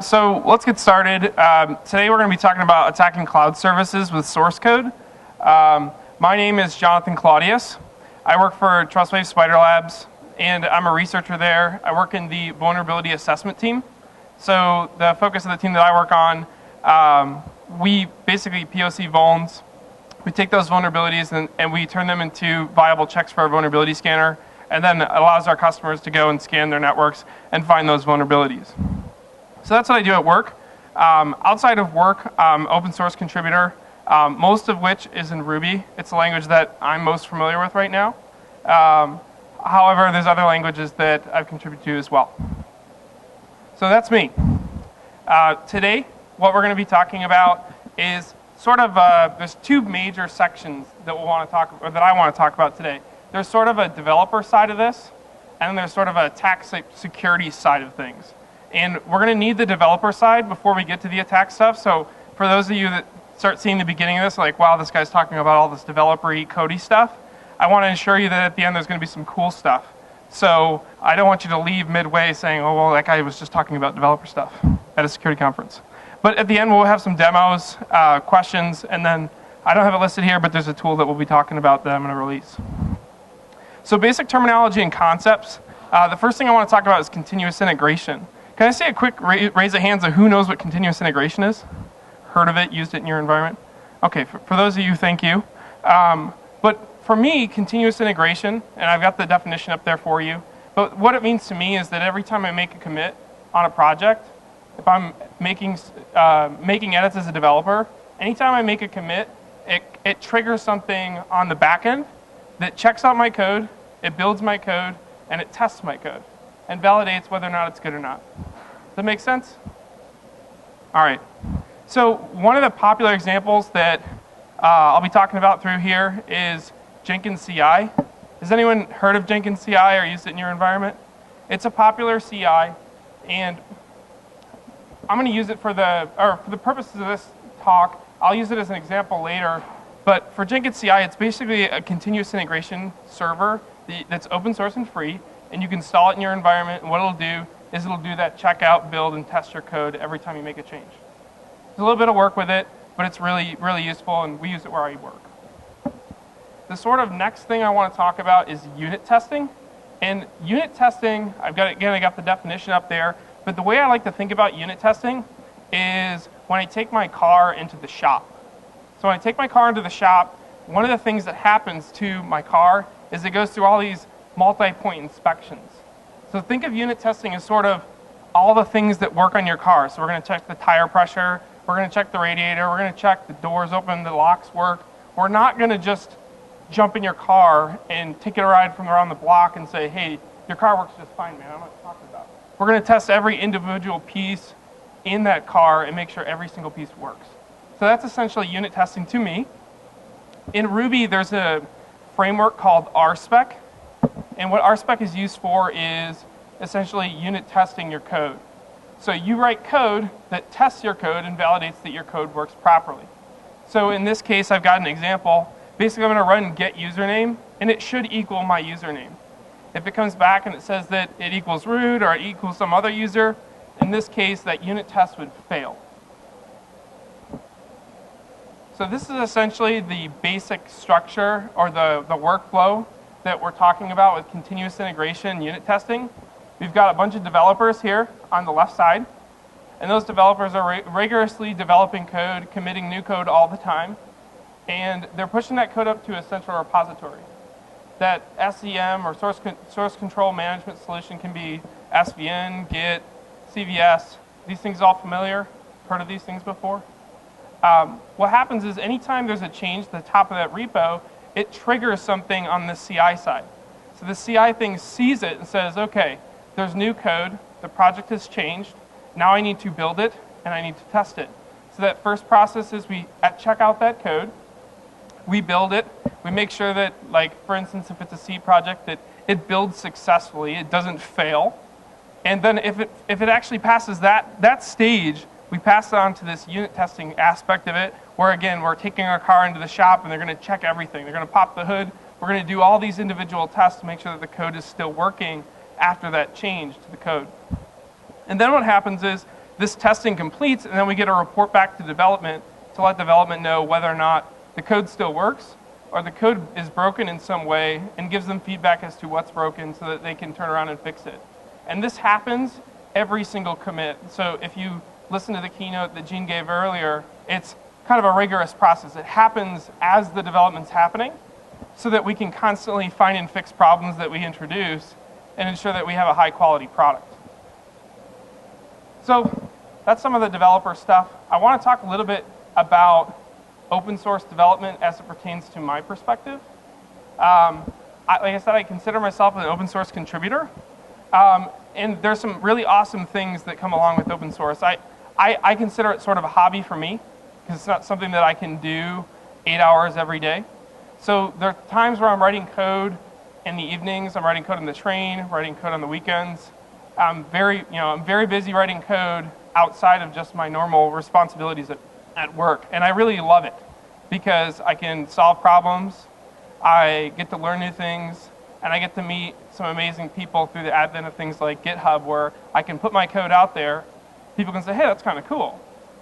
So let's get started. Today we're going to be talking about attacking cloud services with source code. My name is Jonathan Claudius. I work for Trustwave SpiderLabs, and I'm a researcher there. I work in the vulnerability assessment team. So the focus of the team that I work on, we basically POC vulns. We take those vulnerabilities and we turn them into viable checks for our vulnerability scanner, and then it allows our customers to go and scan their networks and find those vulnerabilities. So that's what I do at work. Outside of work, open source contributor, most of which is in Ruby. It's the language that I'm most familiar with right now. However, there's other languages that I've contributed to as well. So that's me. Today, what we're going to be talking about is sort of, there's two major sections that we'll want to talk, or that I want to talk about today. There's sort of a developer side of this, and then there's sort of a attack security side of things. And we're going to need the developer side before we get to the attack stuff. So for those of you that start seeing the beginning of this, like, wow, this guy's talking about all this developer-y, codey stuff, I want to ensure you that at the end there's going to be some cool stuff. So I don't want you to leave midway saying, oh, well, that guy was just talking about developer stuff at a security conference. But at the end, we'll have some demos, questions, and then I don't have it listed here, but there's a tool that we'll be talking about that I'm going to release. So basic terminology and concepts. The first thing I want to talk about is continuous integration. Can I say a quick raise of hands of who knows what continuous integration is? Heard of it, used it in your environment? Okay, for those of you, thank you. But for me, continuous integration, and I've got the definition up there for you, but what it means to me is that every time I make a commit on a project, if I'm making edits as a developer, anytime I make a commit, it triggers something on the back end that checks out my code, it builds my code, and it tests my code, and validates whether or not it's good or not. Does that make sense? All right. So one of the popular examples that I'll be talking about through here is Jenkins CI. Has anyone heard of Jenkins CI or used it in your environment? It's a popular CI, and I'm going to use it for the purposes of this talk. I'll use it as an example later. But for Jenkins CI, it's basically a continuous integration server that's open source and free, and you can install it in your environment, and what it'll do is it'll do that checkout, build, and test your code every time you make a change. There's a little bit of work with it, but it's really, really useful, and we use it where I work. The sort of next thing I want to talk about is unit testing. And unit testing, I got the definition up there, but the way I like to think about unit testing is when I take my car into the shop. So when I take my car into the shop, one of the things that happens to my car is it goes through all these multi-point inspections. So think of unit testing as sort of all the things that work on your car. So we're going to check the tire pressure, we're going to check the radiator, we're going to check the doors open, the locks work. We're not going to just jump in your car and take it a ride from around the block and say, hey, your car works just fine, man, I don't know what you're talking about. We're going to test every individual piece in that car and make sure every single piece works. So that's essentially unit testing to me. In Ruby, there's a framework called RSpec. And what RSpec is used for is essentially unit testing your code. So you write code that tests your code and validates that your code works properly. So in this case, I've got an example. Basically, I'm going to run get username, and it should equal my username. If it comes back and it says that it equals root or it equals some other user, in this case, that unit test would fail. So this is essentially the basic structure or the workflow that we're talking about with continuous integration and unit testing. We've got a bunch of developers here on the left side, and those developers are rigorously developing code, committing new code all the time, and they're pushing that code up to a central repository. That SCM or source control management solution can be SVN, Git, CVS. These things all familiar? Heard of these things before? What happens is anytime there's a change to the top of that repo, it triggers something on the CI side. So the CI thing sees it and says, okay, there's new code, the project has changed, now I need to build it and I need to test it. So that first process is we check out that code, we build it, we make sure that, like, for instance, if it's a C project, that it builds successfully, it doesn't fail. And then if it actually passes that stage, we pass it on to this unit testing aspect of it, where again, we're taking our car into the shop and they're going to check everything. They're going to pop the hood. We're going to do all these individual tests to make sure that the code is still working after that change to the code. And then what happens is this testing completes, and then we get a report back to development to let development know whether or not the code still works or the code is broken in some way, and gives them feedback as to what's broken so that they can turn around and fix it. And this happens every single commit. So if you listen to the keynote that Gene gave earlier, it's kind of a rigorous process. It happens as the development's happening so that we can constantly find and fix problems that we introduce and ensure that we have a high quality product. So that's some of the developer stuff. I want to talk a little bit about open source development as it pertains to my perspective. Like I said, I consider myself an open source contributor. And there's some really awesome things that come along with open source. I consider it sort of a hobby for me, because it's not something that I can do 8 hours every day. So there are times where I'm writing code in the evenings, I'm writing code on the train, writing code on the weekends. I'm very busy writing code outside of just my normal responsibilities at work. And I really love it because I can solve problems, I get to learn new things, and I get to meet some amazing people through the advent of things like GitHub, where I can put my code out there, people can say, hey, that's kind of cool.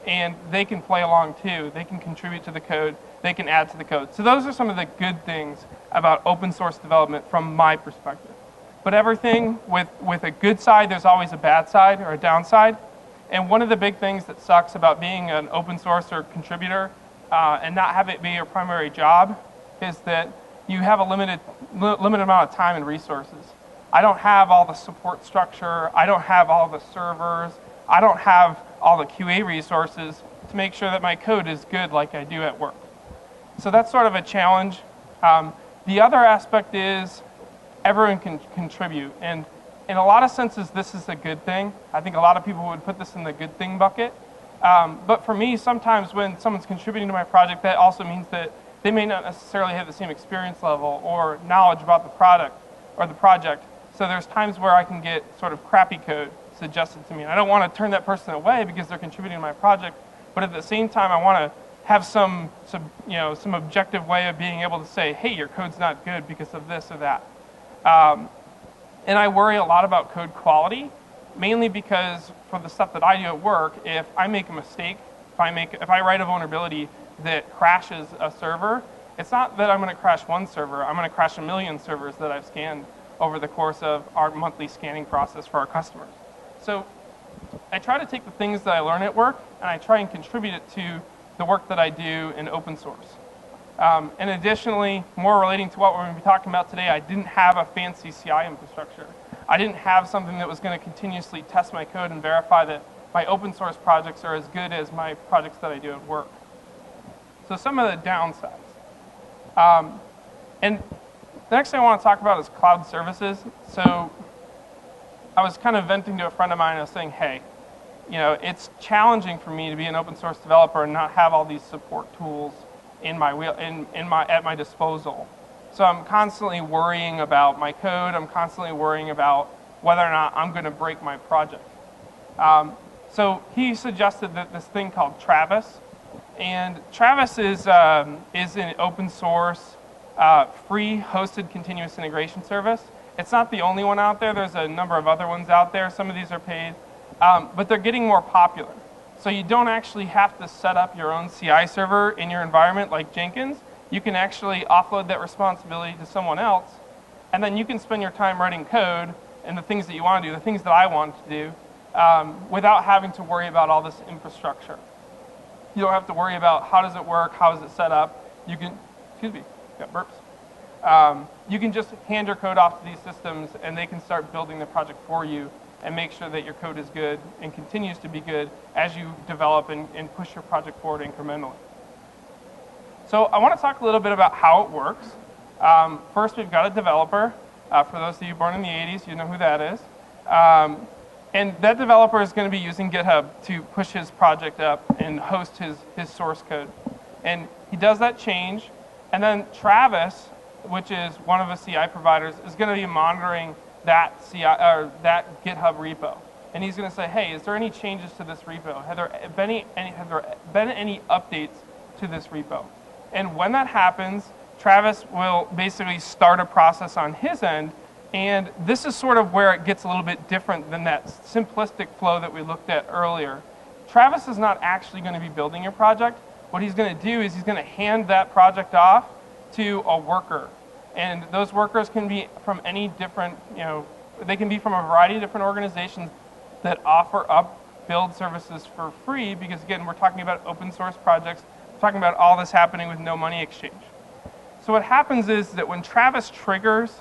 And they can play along too. They can contribute to the code, they can add to the code. So those are some of the good things about open source development from my perspective. But everything with a good side, there's always a bad side or a downside. And one of the big things that sucks about being an open source or contributor and not have it be your primary job is that you have a limited amount of time and resources. I don't have all the support structure. I don't have all the servers. I don't have all the QA resources to make sure that my code is good like I do at work. So that's sort of a challenge. The other aspect is everyone can contribute. And in a lot of senses, this is a good thing. I think a lot of people would put this in the good thing bucket. But for me, sometimes when someone's contributing to my project, that also means that they may not necessarily have the same experience level or knowledge about the product or the project. So there's times where I can get sort of crappy code suggested to me. And I don't want to turn that person away because they're contributing to my project, but at the same time, I want to have some objective way of being able to say, hey, your code's not good because of this or that. And I worry a lot about code quality, mainly because for the stuff that I do at work, if I make a mistake, if I write a vulnerability that crashes a server, it's not that I'm going to crash one server, I'm going to crash a million servers that I've scanned over the course of our monthly scanning process for our customers. So I try to take the things that I learn at work and I try and contribute it to the work that I do in open source. And additionally, more relating to what we're going to be talking about today, I didn't have a fancy CI infrastructure. I didn't have something that was going to continuously test my code and verify that my open source projects are as good as my projects that I do at work. So some of the downsides. And the next thing I want to talk about is cloud services. So I was kind of venting to a friend of mine and I was saying, hey, it's challenging for me to be an open source developer and not have all these support tools at my disposal. So I'm constantly worrying about my code. I'm constantly worrying about whether or not I'm going to break my project. So he suggested that this thing called Travis, and Travis is an open source, free hosted continuous integration service. It's not the only one out there. There's a number of other ones out there. Some of these are paid, but they're getting more popular. So you don't actually have to set up your own CI server in your environment like Jenkins. You can actually offload that responsibility to someone else, and then you can spend your time writing code and the things that you want to do, the things that I want to do, without having to worry about all this infrastructure. You don't have to worry about how does it work, how is it set up. You can, got burps. You can just hand your code off to these systems and they can start building the project for you and make sure that your code is good and continues to be good as you develop and push your project forward incrementally. So I want to talk a little bit about how it works. First, we've got a developer. For those of you born in the 80s, you know who that is. And that developer is going to be using GitHub to push his project up and host his source code. And he does that change. And then Travis, which is one of the CI providers, is going to be monitoring that that GitHub repo. And he's going to say, hey, is there any changes to this repo? Have there been any updates to this repo? And when that happens, Travis will basically start a process on his end And this is sort of where it gets a little bit different than that simplistic flow that we looked at earlier. Travis is not actually going to be building your project. What he's going to do is he's going to hand that project off to a worker. And those workers can be from any different, they can be from a variety of different organizations that offer up build services for free, because again, we're talking about open source projects. We're talking about all this happening with no money exchange. So what happens is that when Travis triggers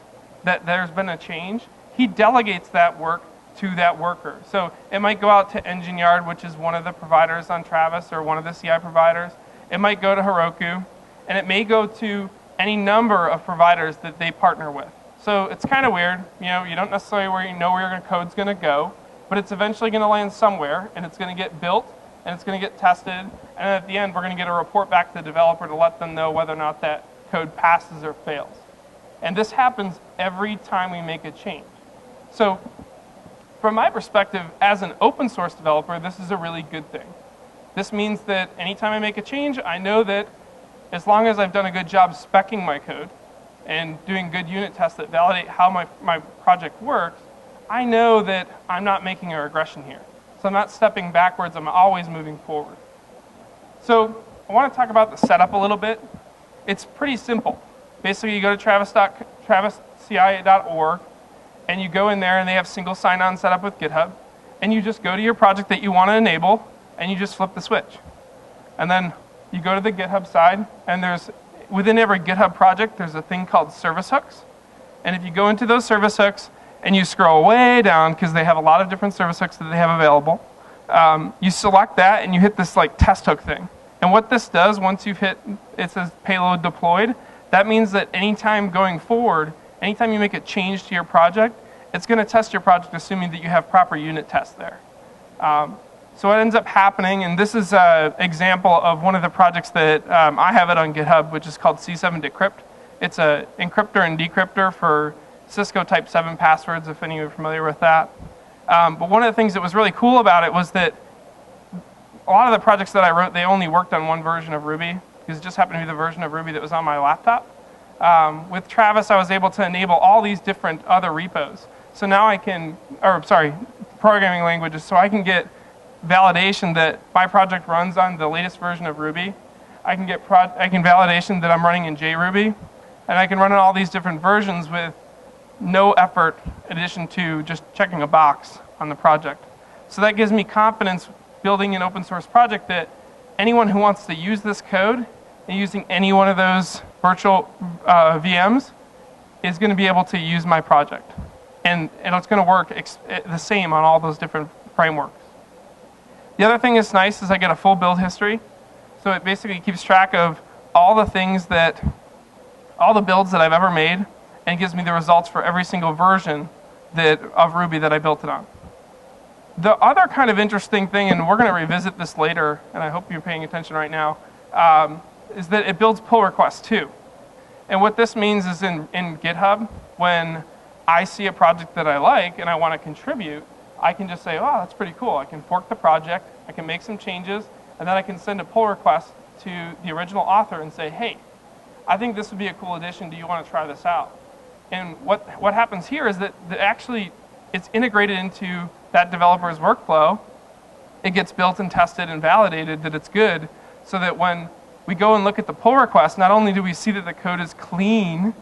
that there's been a change, he delegates that work to that worker. So it might go out to Engine Yard, which is one of the providers on Travis, or one of the CI providers. It might go to Heroku, and it may go to any number of providers that they partner with. So it's kind of weird. You don't necessarily know where your code's going to go, but it's eventually going to land somewhere, and it's going to get built, and it's going to get tested, and at the end, we're going to get a report back to the developer to let them know whether or not that code passes or fails. And this happens every time we make a change. So from my perspective, as an open source developer, this is a really good thing. This means that anytime I make a change, I know that as long as I've done a good job speccing my code and doing good unit tests that validate how my project works, I know that I'm not making a regression here. So I'm not stepping backwards, I'm always moving forward. So I want to talk about the setup a little bit. It's pretty simple. Basically, you go to travis.ci.org, and you go in there, and they have single sign-on set up with GitHub, and you just go to your project that you want to enable, and you just flip the switch. And then you go to the GitHub side, and within every GitHub project, there's a thing called service hooks. And if you go into those service hooks, and you scroll way down, because they have a lot of different service hooks that they have available, you select that, and you hit this test hook thing. And what this does, once you've hit, it says payload deployed, that means that anytime going forward, anytime you make a change to your project, it's going to test your project assuming that you have proper unit tests there. So what ends up happening, and this is an example of one of the projects that I have it on GitHub, which is called C7 Decrypt. It's an encryptor and decryptor for Cisco Type 7 passwords, if any of you are familiar with that. But one of the things that was really cool about it was that a lot of the projects that I wrote, they only worked on one version of Ruby, because it just happened to be the version of Ruby that was on my laptop. With Travis, I was able to enable all these different other repos. So now I can, programming languages, so I can get validation that my project runs on the latest version of Ruby. I can get validation that I'm running in JRuby, and I can run on all these different versions with no effort in addition to just checking a box on the project. So that gives me confidence building an open source project that anyone who wants to use this code and using any one of those virtual VMs is going to be able to use my project. And it's going to work the same on all those different frameworks. The other thing that's nice is I get a full build history. So it basically keeps track of all the builds that I've ever made, and gives me the results for every single version of Ruby that I built it on. The other kind of interesting thing, and we're going to revisit this later, and I hope you're paying attention right now, is that it builds pull requests too. And what this means is in GitHub, when I see a project that I like and I want to contribute, I can just say, oh, that's pretty cool. I can fork the project, I can make some changes, and then I can send a pull request to the original author and say, hey, I think this would be a cool addition. Do you want to try this out? And what happens here is that actually it's integrated into that developer's workflow. It gets built and tested and validated that it's good, so that when we go and look at the pull request, not only do we see that the code is clean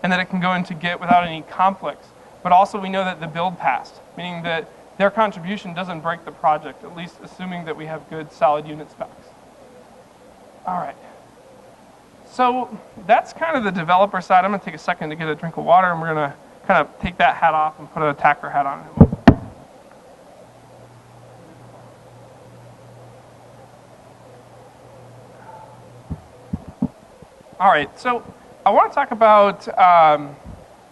and that it can go into Git without any conflicts, but also we know that the build passed, meaning that their contribution doesn't break the project, at least assuming that we have good, solid unit specs. All right. So that's kind of the developer side. I'm going to take a second to get a drink of water, and we're going to kind of take that hat off and put an attacker hat on. All right, so I want to talk about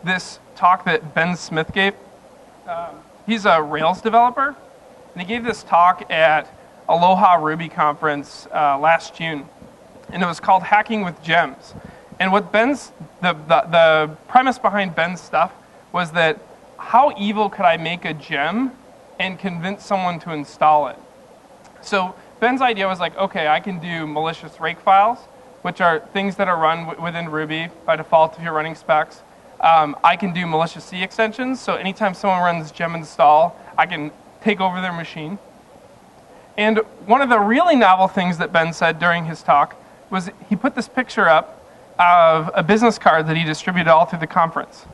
this talk that Ben Smith gave. He's a Rails developer, and he gave this talk at Aloha Ruby conference last June, and it was called Hacking with Gems. And what the premise behind Ben's stuff was that how evil could I make a gem and convince someone to install it? So Ben's idea was like, okay, I can do malicious rake files, which are things that are run within Ruby by default if you're running specs. I can do malicious C extensions, so anytime someone runs gem install, I can take over their machine. And one of the really novel things that Ben said during his talk was he put this picture up of a business card that he distributed all through the conference.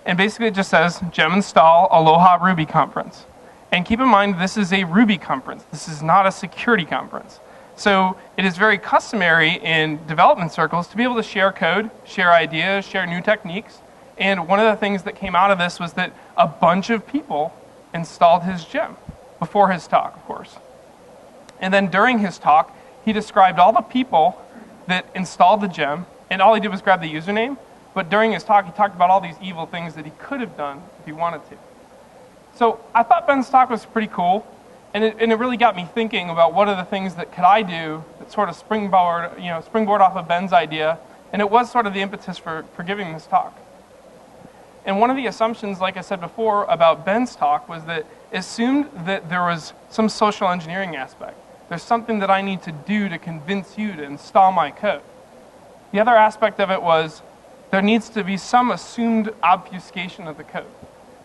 And basically it just says, gem install Aloha Ruby conference. And keep in mind, this is a Ruby conference. This is not a security conference. So it is very customary in development circles to be able to share code, share ideas, share new techniques. And one of the things that came out of this was that a bunch of people installed his gem before his talk, of course. And then during his talk, he described all the people that installed the gem, and all he did was grab the username. But during his talk, he talked about all these evil things that he could have done if he wanted to. So I thought Ben's talk was pretty cool, and it really got me thinking about what are the things that could I do that sort of springboard off of Ben's idea, and it was sort of the impetus for giving this talk. And one of the assumptions, like I said before, about Ben's talk was that it assumed that there was some social engineering aspect. There's something that I need to do to convince you to install my code. The other aspect of it was there needs to be some assumed obfuscation of the code.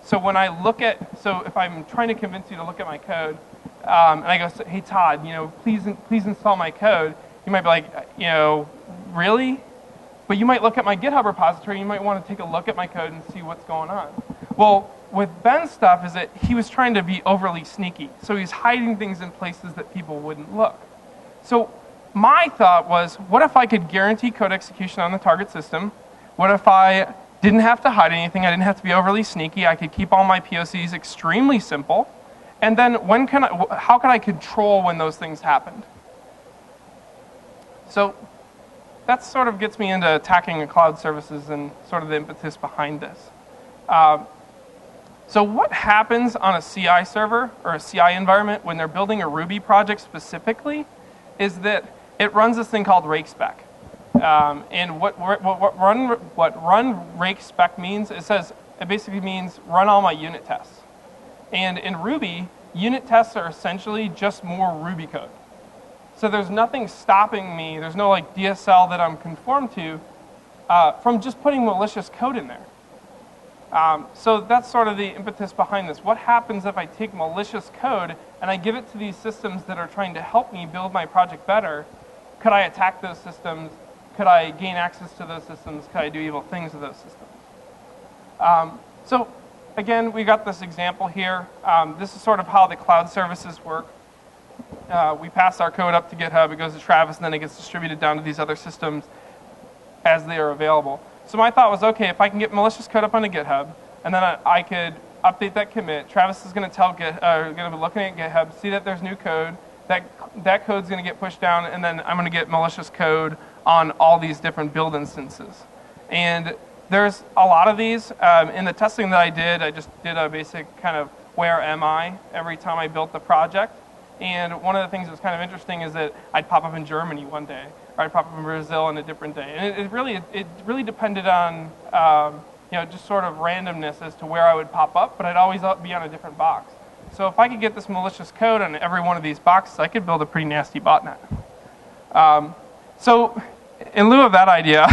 So when I look at, if I'm trying to convince you to look at my code, and I go, hey Todd, please install my code, you might be like, really? But you might look at my GitHub repository, you might want to take a look at my code and see what's going on. Well, with Ben's stuff is that he was trying to be overly sneaky. So he's hiding things in places that people wouldn't look. So my thought was, what if I could guarantee code execution on the target system? What if I didn't have to hide anything? I didn't have to be overly sneaky. I could keep all my POCs extremely simple. And then how can I control when those things happened? So that sort of gets me into attacking the cloud services and sort of the impetus behind this. So what happens on a CI server or a CI environment when they're building a Ruby project specifically is that it runs this thing called rakespec. And what run rakespec means, it basically means run all my unit tests. And in Ruby, unit tests are essentially just more Ruby code. So there's nothing stopping me, there's no like DSL that I'm conformed to from just putting malicious code in there. So that's sort of the impetus behind this. What happens if I take malicious code and I give it to these systems that are trying to help me build my project better? Could I attack those systems? Could I gain access to those systems? Could I do evil things with those systems? So again, we got this example here. This is sort of how the cloud services work. We pass our code up to GitHub, it goes to Travis, and then it gets distributed down to these other systems as they are available. So my thought was, okay, if I can get malicious code up onto GitHub, and then I could update that commit, Travis is going to going to be looking at GitHub, see that there's new code, that code's going to get pushed down, and then I'm going to get malicious code on all these different build instances. And there's a lot of these. In the testing that I just did a basic kind of where am I every time I built the project. And one of the things that's kind of interesting is that I'd pop up in Germany one day, or I'd pop up in Brazil on a different day. And it really depended on just sort of randomness as to where I would pop up, but I'd always be on a different box. So if I could get this malicious code on every one of these boxes, I could build a pretty nasty botnet. So in lieu of that idea,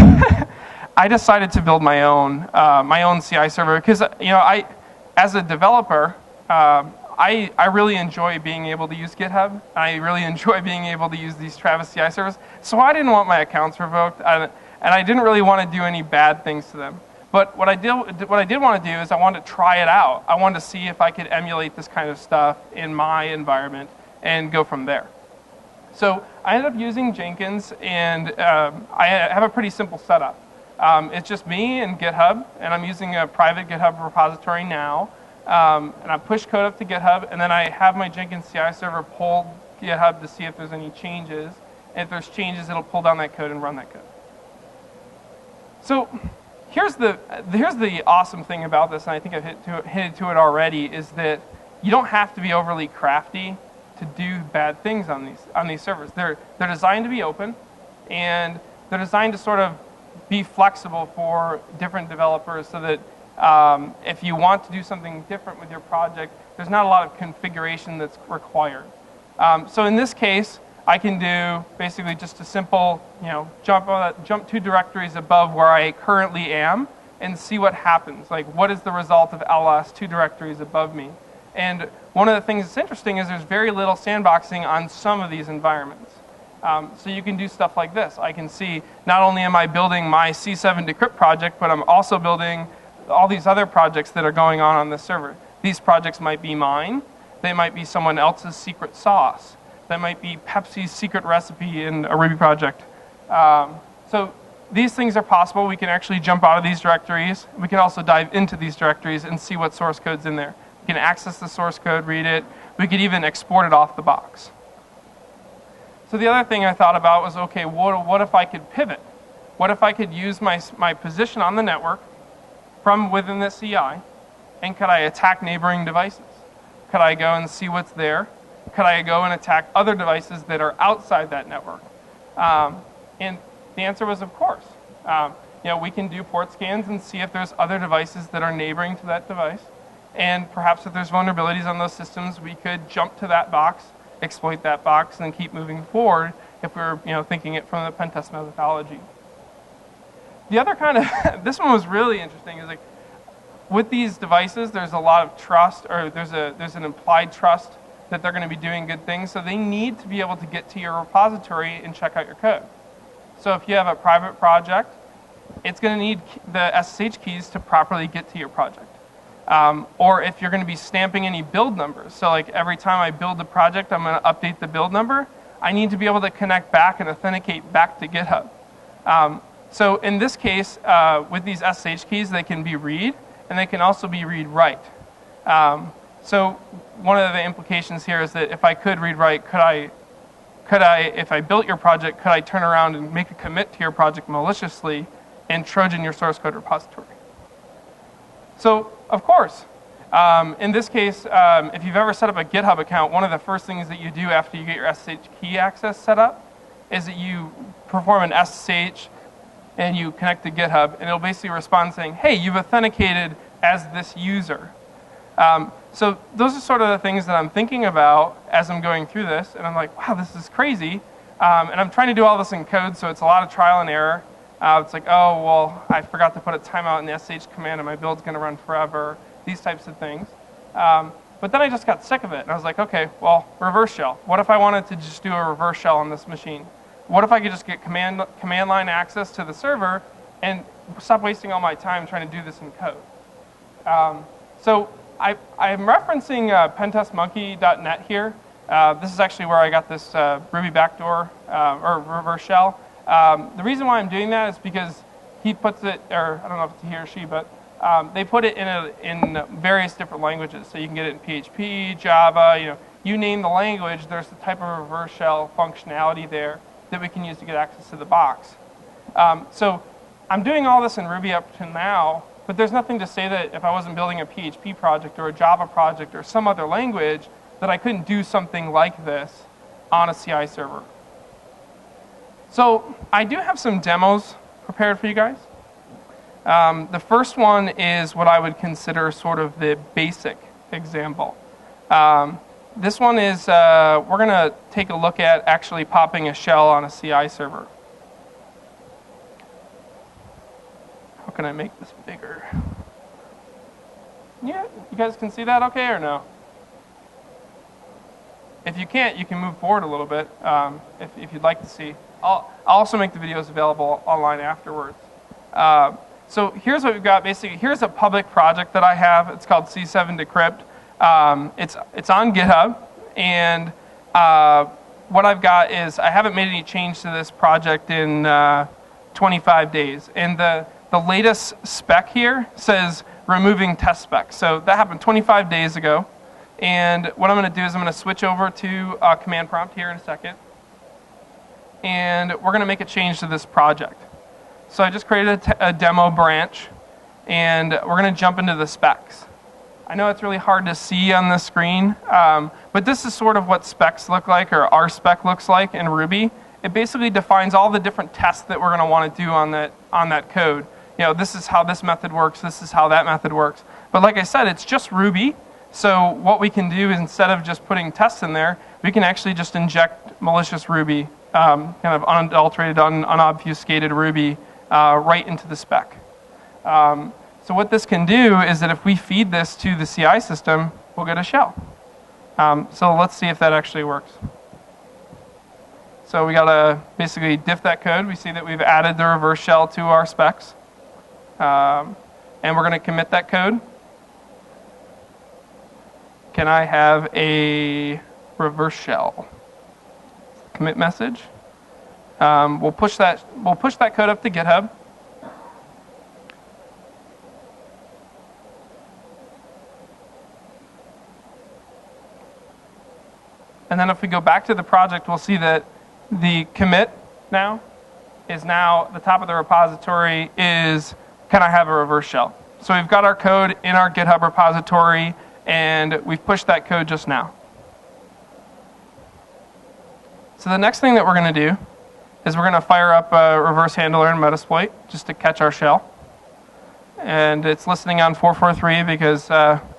I decided to build my own CI server because as a developer, I really enjoy being able to use GitHub. I really enjoy being able to use these Travis CI servers. So I didn't want my accounts revoked, and I didn't really want to do any bad things to them. But what I did want to do is I wanted to try it out. I wanted to see if I could emulate this kind of stuff in my environment and go from there. So I ended up using Jenkins, and I have a pretty simple setup. It's just me and GitHub, and I'm using a private GitHub repository now. And I push code up to GitHub, and then I have my Jenkins CI server pull GitHub to see if there's any changes. And if there's changes, it'll pull down that code and run that code. So here's the awesome thing about this, and I think I've hinted to it already, is that you don't have to be overly crafty to do bad things on these servers. They're designed to be open, and they're designed to sort of be flexible for different developers so that if you want to do something different with your project, there's not a lot of configuration that's required. So in this case, I can do basically just a simple, jump 2 directories above where I currently am and see what happens. Like, what is the result of ls, 2 directories above me? And one of the things that's interesting is there's very little sandboxing on some of these environments. So you can do stuff like this. I can see not only am I building my C7 decrypt project, but I'm also building all these other projects that are going on this server. These projects might be mine. They might be someone else's secret sauce. That might be Pepsi's secret recipe in a Ruby project. So these things are possible. We can actually jump out of these directories. We can also dive into these directories and see what source code's in there. We can access the source code, read it. We could even export it off the box. So the other thing I thought about was, okay, what if I could pivot? What if I could use my position on the network from within the CI, and could I attack neighboring devices? Could I go and see what's there? Could I go and attack other devices that are outside that network? And the answer was, of course. We can do port scans and see if there's other devices that are neighboring to that device. And perhaps if there's vulnerabilities on those systems, we could jump to that box, exploit that box, and keep moving forward if we were thinking it from the pen test methodology. The other kind of, this one was really interesting, is like, with these devices, there's a lot of trust, or there's an implied trust that they're going to be doing good things, so they need to be able to get to your repository and check out your code. So if you have a private project, it's going to need the SSH keys to properly get to your project. Or if you're going to be stamping any build numbers, so like every time I build a project, I'm going to update the build number, I need to be able to connect back and authenticate back to GitHub. So in this case, with these SSH keys, they can be read, and they can also be read-write. So one of the implications here is that if I could read-write, if I built your project, could I turn around and make a commit to your project maliciously and Trojan your source code repository? So, of course, in this case, if you've ever set up a GitHub account, one of the first things that you do after you get your SSH key access set up is that you perform an SSH and you connect to GitHub, and it'll basically respond saying, hey, you've authenticated as this user. So those are sort of the things that I'm thinking about as I'm going through this, and I'm like, wow, this is crazy. And I'm trying to do all this in code, so it's a lot of trial and error. It's like, oh, well, I forgot to put a timeout in the SSH command, and my build's going to run forever, these types of things. But then I just got sick of it, and I was like, okay, well, reverse shell. What if I wanted to just do a reverse shell on this machine? What if I could just get command line access to the server and stop wasting all my time trying to do this in code? So I'm referencing pentestmonkey.net here. This is actually where I got this Ruby backdoor or reverse shell. The reason why I'm doing that is because he puts it, or I don't know if it's he or she, but they put it in various different languages. So you can get it in PHP, Java, you name the language, there's the type of reverse shell functionality there that we can use to get access to the box. So I'm doing all this in Ruby up to now, but there's nothing to say that if I wasn't building a PHP project or a Java project or some other language, that I couldn't do something like this on a CI server. So I do have some demos prepared for you guys. The first one is what I would consider sort of the basic example. This one is, we're going to take a look at actually popping a shell on a CI server. How can I make this bigger? Yeah, you guys can see that okay or no? If you can't, you can move forward a little bit if you'd like to see. I'll also make the videos available online afterwards. So here's what we've got. Basically, here's a public project that I have. It's called C7 Decrypt. It's on GitHub, and what I've got is I haven't made any change to this project in 25 days. And the latest spec here says removing test spec. So that happened 25 days ago. And what I'm going to do is I'm going to switch over to command prompt here in a second. And we're going to make a change to this project. So I just created a demo branch, and we're going to jump into the specs. I know it's really hard to see on the screen, but this is sort of what specs look like, or our spec looks like in Ruby. It basically defines all the different tests that we're going to want to do on that code. This is how this method works, this is how that method works. But like I said, it's just Ruby. So what we can do is, instead of just putting tests in there, we can actually just inject malicious Ruby, kind of unadulterated, unobfuscated Ruby, right into the spec. So what this can do is that if we feed this to the CI system, we'll get a shell. So let's see if that actually works. So we got to basically diff that code. We see that we've added the reverse shell to our specs. And we're going to commit that code. Can I have a reverse shell? Commit message. We'll push that code up to GitHub. And then if we go back to the project, we'll see that the commit now is the top of the repository is, can I have a reverse shell? So we've got our code in our GitHub repository, and we've pushed that code just now. So the next thing that we're going to do is we're going to fire up a reverse handler in Metasploit just to catch our shell. And it's listening on 443 because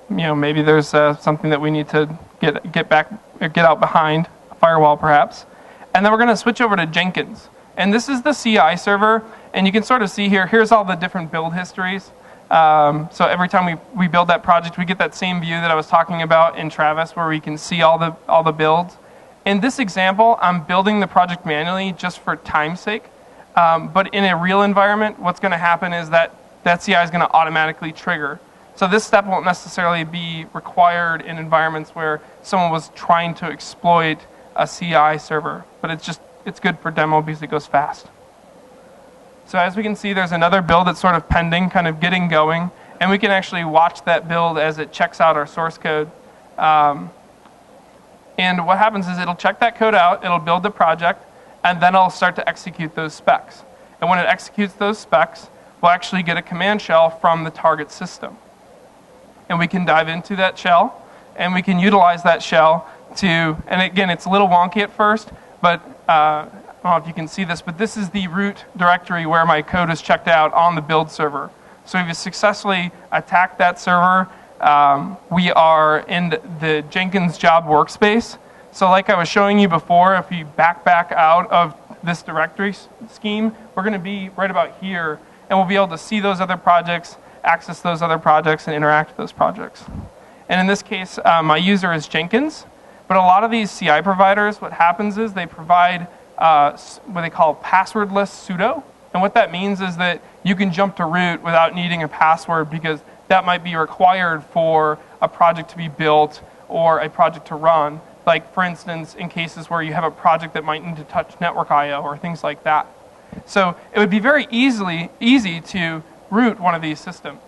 maybe there's something that we need to get out behind, a firewall perhaps. And then we're going to switch over to Jenkins. And this is the CI server, and you can sort of see here's all the different build histories. So every time we build that project, we get that same view that I was talking about in Travis, where we can see all the builds. In this example, I'm building the project manually just for time's sake. But in a real environment, what's going to happen is that CI is going to automatically trigger. So this step won't necessarily be required in environments where someone was trying to exploit a CI server. But it's good for demo because it goes fast. So as we can see, there's another build that's sort of pending, kind of getting going. And we can actually watch that build as it checks out our source code. And what happens is it'll check that code out, it'll build the project, and then it'll start to execute those specs. And when it executes those specs, we'll actually get a command shell from the target system. And we can dive into that shell, and we can utilize that shell and again, it's a little wonky at first, but I don't know if you can see this, but this is the root directory where my code is checked out on the build server. So we've successfully attacked that server. We are in the Jenkins job workspace. So like I was showing you before, if you back out of this directory scheme, we're going to be right about here, and we'll be able to see those other projects, access those other projects, and interact with those projects. And in this case, my user is Jenkins. But a lot of these CI providers, what happens is they provide what they call passwordless sudo. And what that means is that you can jump to root without needing a password because that might be required for a project to be built or a project to run. Like, for instance, in cases where you have a project that might need to touch network I/O or things like that. So it would be very easy to root one of these systems.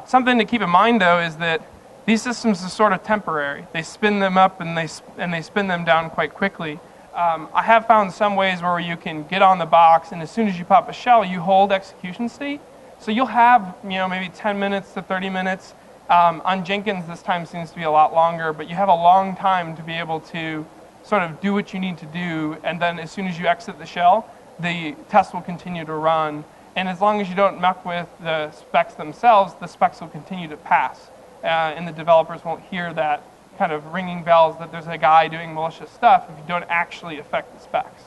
Something to keep in mind, though, is that these systems are sort of temporary. They spin them up and they spin them down quite quickly. I have found some ways where you can get on the box, and as soon as you pop a shell, you hold execution state. So you'll have maybe 10 minutes to 30 minutes. On Jenkins, this time seems to be a lot longer, but you have a long time to be able to sort of do what you need to do, and then as soon as you exit the shell, the test will continue to run. And as long as you don't muck with the specs themselves, the specs will continue to pass. And the developers won't hear that kind of ringing bells that there's a guy doing malicious stuff if you don't actually affect the specs.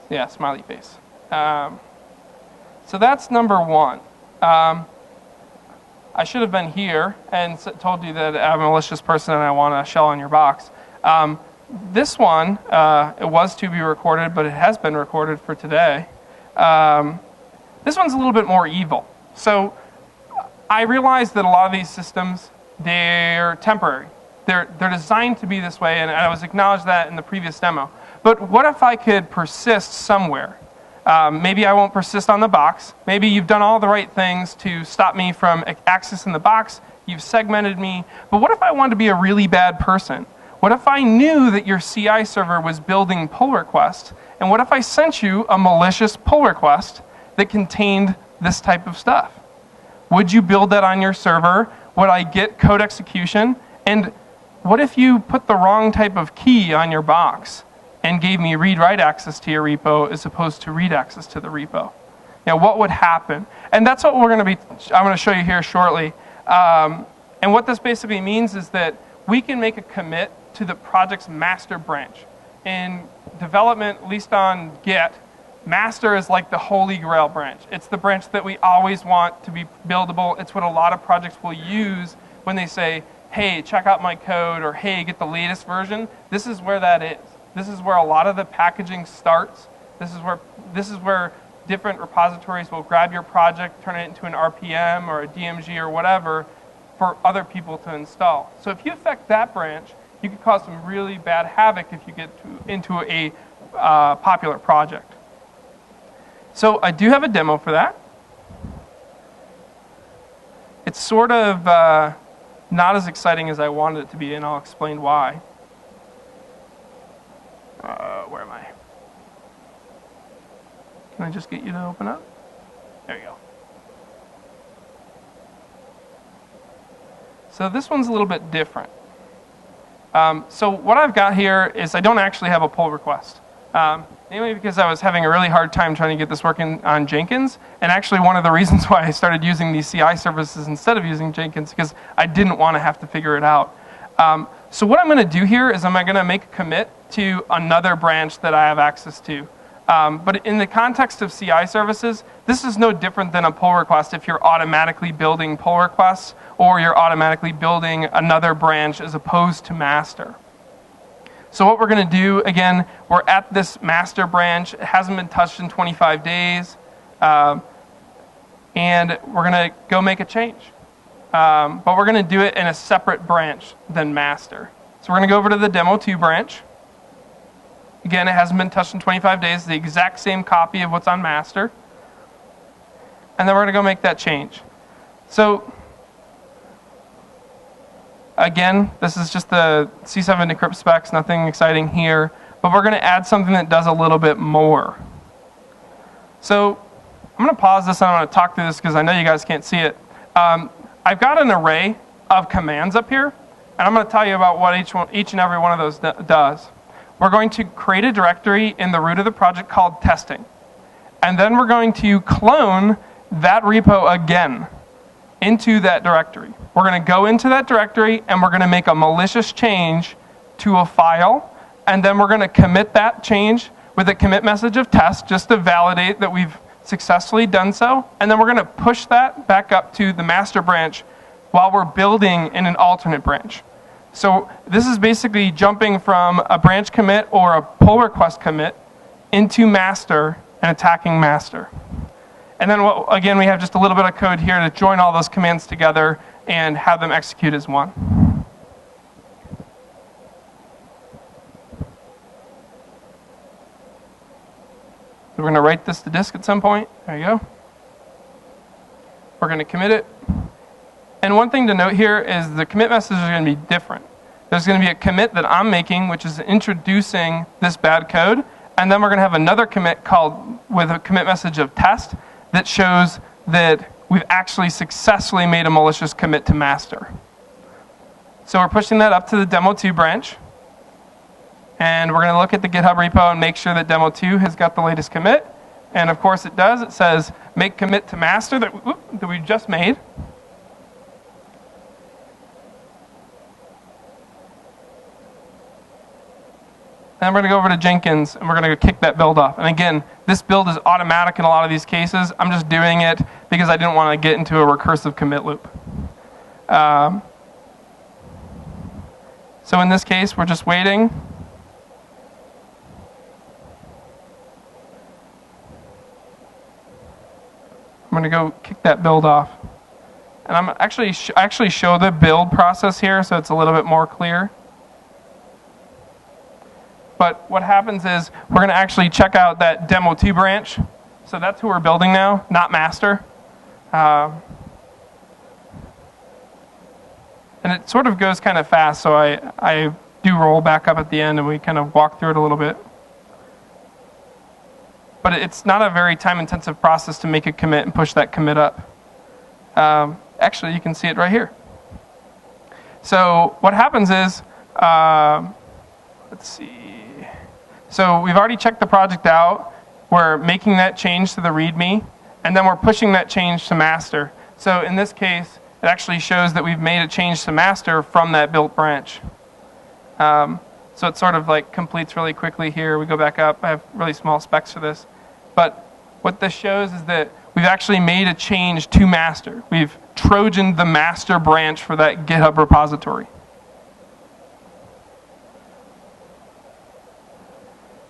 Yeah, smiley face. So that's number one. I should have been here and told you that I'm a malicious person and I want a shell on your box. This one, it was to be recorded, but it has been recorded for today. This one's a little bit more evil. So I realize that a lot of these systems, they're temporary. They're designed to be this way, and I was acknowledged that in the previous demo. But what if I could persist somewhere? Maybe I won't persist on the box. Maybe you've done all the right things to stop me from accessing the box. You've segmented me. But what if I wanted to be a really bad person? What if I knew that your CI server was building pull requests? And what if I sent you a malicious pull request that contained this type of stuff? Would you build that on your server? Would I get code execution? And what if you put the wrong type of key on your box and gave me read-write access to your repo as opposed to read access to the repo? Now, what would happen? And that's what I'm going to show you here shortly. And what this basically means is that we can make a commit to the project's master branch. In development, at least on Git, Master is like the holy grail branch. It's the branch that we always want to be buildable. It's what a lot of projects will use when they say, hey, check out my code, or hey, get the latest version. This is where that is. This is where a lot of the packaging starts. This is where different repositories will grab your project, turn it into an RPM or a DMG or whatever for other people to install. So if you affect that branch, you could cause some really bad havoc if you get into a popular project. So I do have a demo for that. It's sort of not as exciting as I wanted it to be, and I'll explain why. Where am I? Can I just get you to open up? There you go. So this one's a little bit different. So what I've got here is I don't actually have a pull request. Mainly because I was having a really hard time trying to get this working on Jenkins. And actually one of the reasons why I started using these CI services instead of using Jenkins, because I didn't want to have to figure it out. So what I'm going to do here is I'm going to make a commit to another branch that I have access to. But in the context of CI services, this is no different than a pull request if you're automatically building pull requests or you're automatically building another branch as opposed to master. So what we're going to do, again, we're at this master branch. It hasn't been touched in 25 days. And we're going to go make a change. But we're going to do it in a separate branch than master. So we're going to go over to the demo2 branch. Again, it hasn't been touched in 25 days. The exact same copy of what's on master. And then we're going to go make that change. So again, this is just the C7 decrypt specs, nothing exciting here. But we're going to add something that does a little bit more. So I'm going to pause this and I'm going to talk through this because I know you guys can't see it. I've got an array of commands up here. And I'm going to tell you about what each and every one of those does. We're going to create a directory in the root of the project called testing. And then we're going to clone that repo again into that directory. We're going to go into that directory and we're going to make a malicious change to a file. And then we're going to commit that change with a commit message of test just to validate that we've successfully done so. And then we're going to push that back up to the master branch while we're building in an alternate branch. So this is basically jumping from a branch commit or a pull request commit into master and attacking master. And then again, we have just a little bit of code here to join all those commands together and have them execute as one. So we're going to write this to disk at some point. There you go. We're going to commit it. And one thing to note here is the commit messages are going to be different. There's going to be a commit that I'm making, which is introducing this bad code. And then we're going to have another commit with a commit message of test that shows that we've actually successfully made a malicious commit to master. So we're pushing that up to the demo2 branch. And we're going to look at the GitHub repo and make sure that demo2 has got the latest commit. And of course it does. It says make commit to master that we just made. And we're going to go over to Jenkins, and we're going to kick that build off. And again, this build is automatic in a lot of these cases. I'm just doing it because I didn't want to get into a recursive commit loop. So in this case, we're just waiting. I'm going to go kick that build off. And I'm actually show the build process here, so it's a little bit more clear. But what happens is we're going to actually check out that demo2 branch. So that's who we're building now, not master. And it sort of goes kind of fast, so I do roll back up at the end and we kind of walk through it a little bit. But it's not a very time-intensive process to make a commit and push that commit up. Actually, you can see it right here. So what happens is, let's see. So we've already checked the project out. We're making that change to the README, and then we're pushing that change to master. So in this case, it actually shows that we've made a change to master from that built branch. So it sort of like completes really quickly here. We go back up. I have really small specs for this. But what this shows is that we've actually made a change to master. We've Trojaned the master branch for that GitHub repository.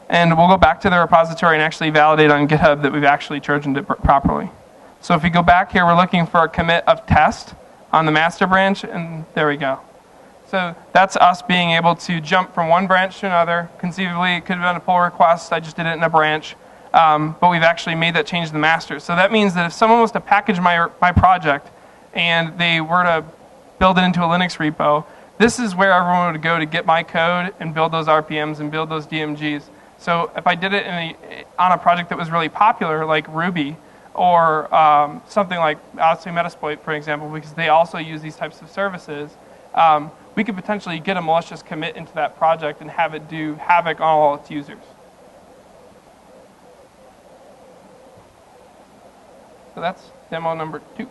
And we'll go back to the repository and actually validate on GitHub that we've actually Trojaned it properly. So if we go back here, we're looking for a commit of test on the master branch, and there we go. So that's us being able to jump from one branch to another. Conceivably, it could have been a pull request. I just did it in a branch. But we've actually made that change to the master. So that means that if someone was to package my project and they were to build it into a Linux repo, this is where everyone would go to get my code and build those RPMs and build those DMGs. So if I did it on a project that was really popular, like Ruby, or something like, I'll say Metasploit, for example, because they also use these types of services, we could potentially get a malicious commit into that project and have it do havoc on all its users. So that's demo number 2.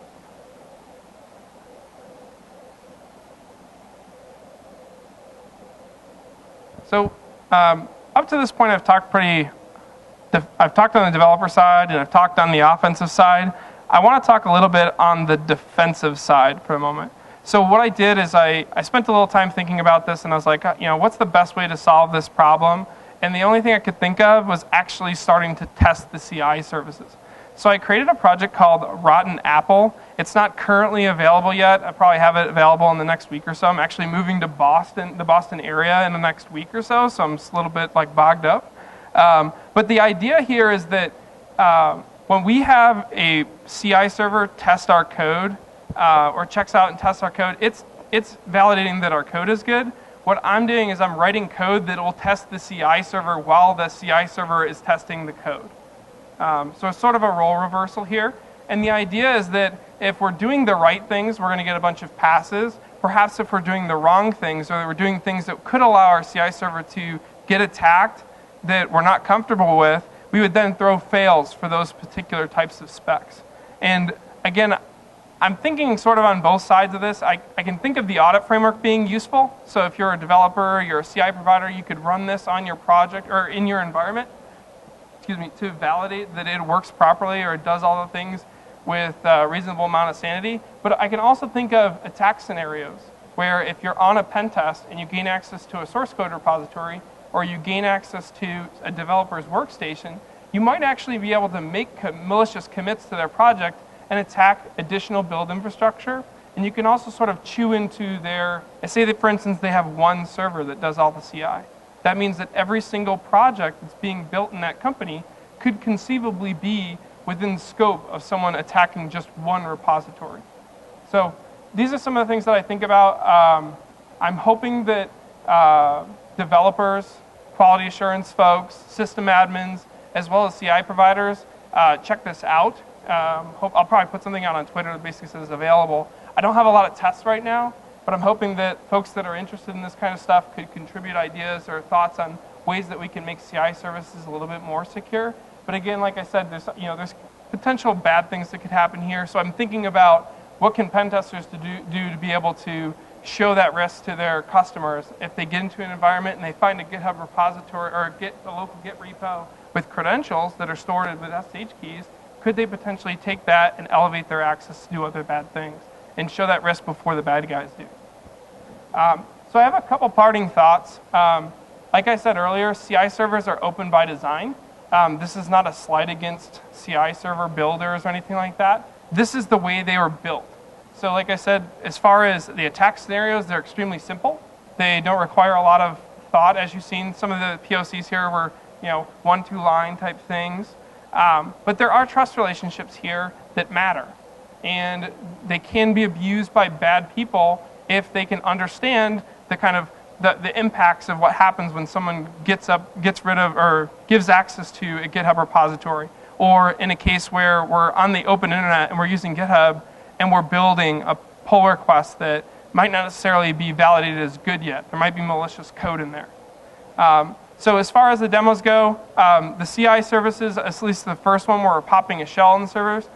So up to this point, I've talked on the developer side and I've talked on the offensive side. I want to talk a little bit on the defensive side for a moment. So what I did is I spent a little time thinking about this, and I was like, what's the best way to solve this problem? And the only thing I could think of was actually starting to test the CI services. So I created a project called Rotten Apple. It's not currently available yet. I probably have it available in the next week or so. I'm actually moving to Boston, the Boston area, in the next week or so I'm a little bit bogged up. But the idea here is that when we have a CI server test our code, or checks out and tests our code, it's validating that our code is good. What I'm doing is I'm writing code that will test the CI server while the CI server is testing the code. So it's sort of a role reversal here. And the idea is that if we're doing the right things, we're going to get a bunch of passes. Perhaps if we're doing the wrong things, or we're doing things that could allow our CI server to get attacked that we're not comfortable with, we would then throw fails for those particular types of specs. And again, I'm thinking sort of on both sides of this. I can think of the audit framework being useful. So if you're a developer, you're a CI provider, you could run this on your project or in your environment, to validate that it works properly or it does all the things with a reasonable amount of sanity. But I can also think of attack scenarios where if you're on a pen test and you gain access to a source code repository or you gain access to a developer's workstation, you might actually be able to make malicious commits to their project and attack additional build infrastructure. And you can also sort of chew into say that, for instance, they have one server that does all the CI. That means that every single project that's being built in that company could conceivably be within scope of someone attacking just one repository. So these are some of the things that I think about. I'm hoping that developers, quality assurance folks, system admins, as well as CI providers check this out. I'll probably put something out on Twitter that basically says available. I don't have a lot of tests right now, but I'm hoping that folks that are interested in this kind of stuff could contribute ideas or thoughts on ways that we can make CI services a little bit more secure. But again, like I said, there's potential bad things that could happen here. So I'm thinking about what can pen testers do to be able to show that risk to their customers if they get into an environment and they find a GitHub repository or a local Git repo with credentials that are stored with SSH keys. Could they potentially take that and elevate their access to do other bad things and show that risk before the bad guys do? So I have a couple parting thoughts. Like I said earlier, CI servers are open by design. This is not a slight against CI server builders or anything like that. This is the way they were built. So like I said, as far as the attack scenarios, they're extremely simple. They don't require a lot of thought. As you've seen, some of the POCs here were 1-2 line type things. But there are trust relationships here that matter. And they can be abused by bad people if they can understand the kind of the impacts of what happens when someone gets rid of or gives access to a GitHub repository. Or in a case where we're on the open internet and we're using GitHub and we're building a pull request that might not necessarily be validated as good yet. There might be malicious code in there. So as far as the demos go, the CI services, at least the first one where we're popping a shell on the servers,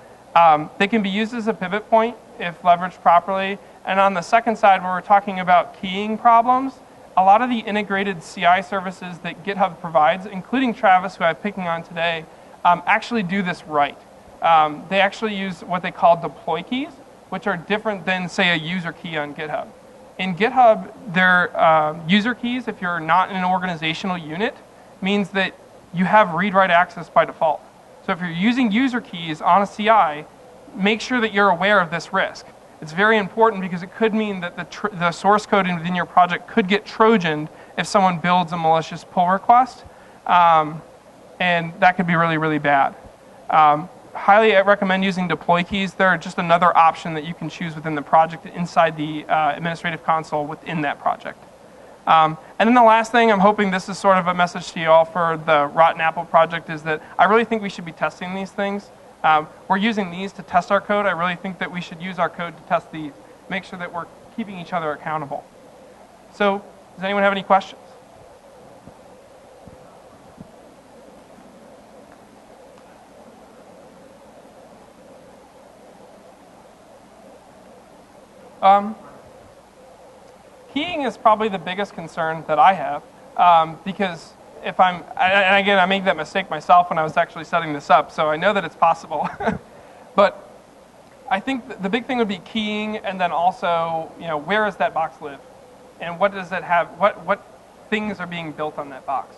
they can be used as a pivot point if leveraged properly. And on the second side, where we're talking about keying problems, a lot of the integrated CI services that GitHub provides, including Travis, who I'm picking on today, actually do this right. They actually use what they call deploy keys, which are different than, say, a user key on GitHub. In GitHub, their user keys, if you're not in an organizational unit, means that you have read-write access by default. So if you're using user keys on a CI, make sure that you're aware of this risk. It's very important because it could mean that the source code within your project could get Trojaned if someone builds a malicious pull request, and that could be really, really bad. Highly recommend using deploy keys. They're just another option that you can choose within the project inside the administrative console within that project. And then the last thing, I'm hoping this is sort of a message to you all for the Rotten Apple project, is that I really think we should be testing these things. We're using these to test our code. I really think that we should use our code to test these, make sure that we're keeping each other accountable. So, does anyone have any questions? Keying is probably the biggest concern that I have, because if and again, I made that mistake myself when I was actually setting this up, so I know that it's possible. But I think the big thing would be keying, and then also, where does that box live? And what does it have, what things are being built on that box?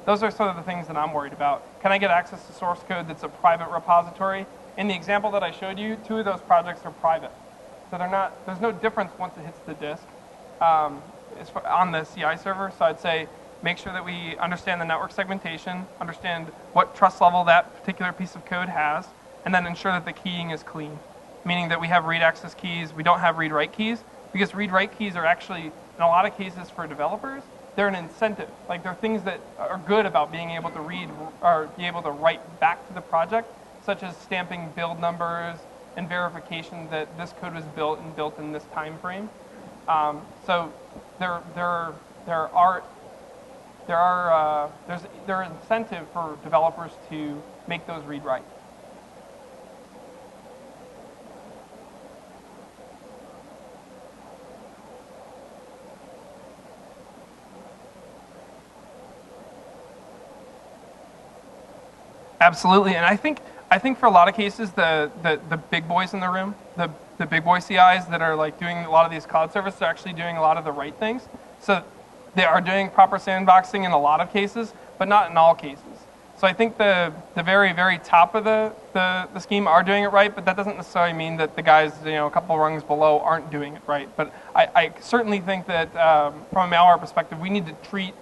Those are sort of the things that I'm worried about. Can I get access to source code that's a private repository? In the example that I showed you, 2 of those projects are private. So there's no difference once it hits the disk on the CI server. So I'd say make sure that we understand the network segmentation, understand what trust level that particular piece of code has, and then ensure that the keying is clean, meaning that we have read access keys, we don't have read write keys, because read write keys are actually, in a lot of cases for developers, they're an incentive. Like, they're things that are good about being able to read or be able to write back to the project, such as stamping build numbers and verification that this code was built in this time frame. So there's incentive for developers to make those read write. Absolutely, and I think for a lot of cases, the big boys in the room, the big boy CIs that are like doing a lot of these cloud services are actually doing a lot of the right things. So they are doing proper sandboxing in a lot of cases, but not in all cases. So I think the very, very top of the scheme are doing it right, but that doesn't necessarily mean that the guys, a couple rungs below aren't doing it right. But I certainly think that from a malware perspective, we need to treat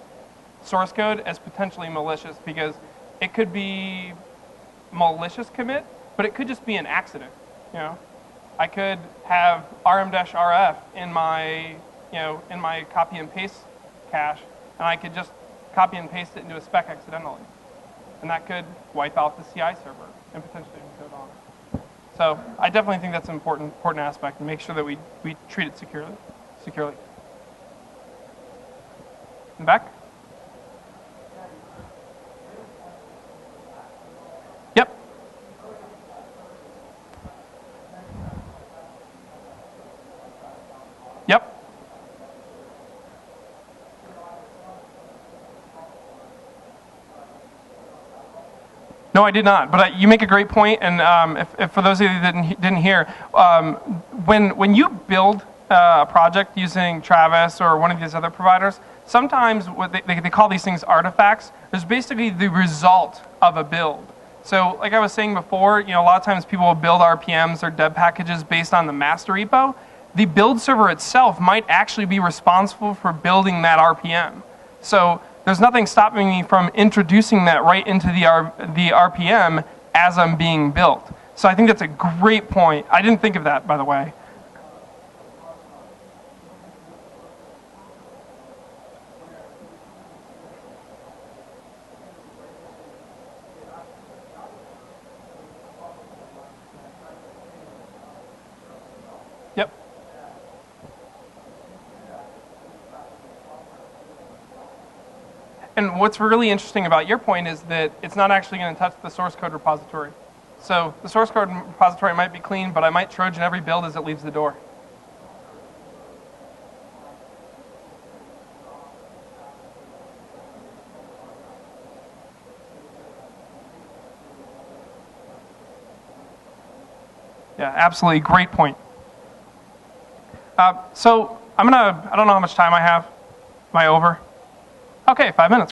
source code as potentially malicious, because it could be malicious commit, but it could just be an accident. I could have rm-rf in my copy and paste cache, and I could just copy and paste it into a spec accidentally, and that could wipe out the CI server and potentially code on it. So I definitely think that's an important aspect, and make sure that we treat it securely. In the back. Yep. No, I did not. But you make a great point, and if for those of you that didn't hear, when you build a project using Travis or one of these other providers, sometimes what they call these things artifacts. There's basically the result of a build. So, like I was saying before, a lot of times people will build RPMs or deb packages based on the master repo. The build server itself might actually be responsible for building that RPM. So there's nothing stopping me from introducing that right into the RPM as I'm being built. So I think that's a great point. I didn't think of that, by the way. Yep. And what's really interesting about your point is that it's not actually going to touch the source code repository. So the source code repository might be clean, but I might Trojan every build as it leaves the door. Yeah, absolutely. Great point. So I don't know how much time I have. Am I over? Okay, 5 minutes.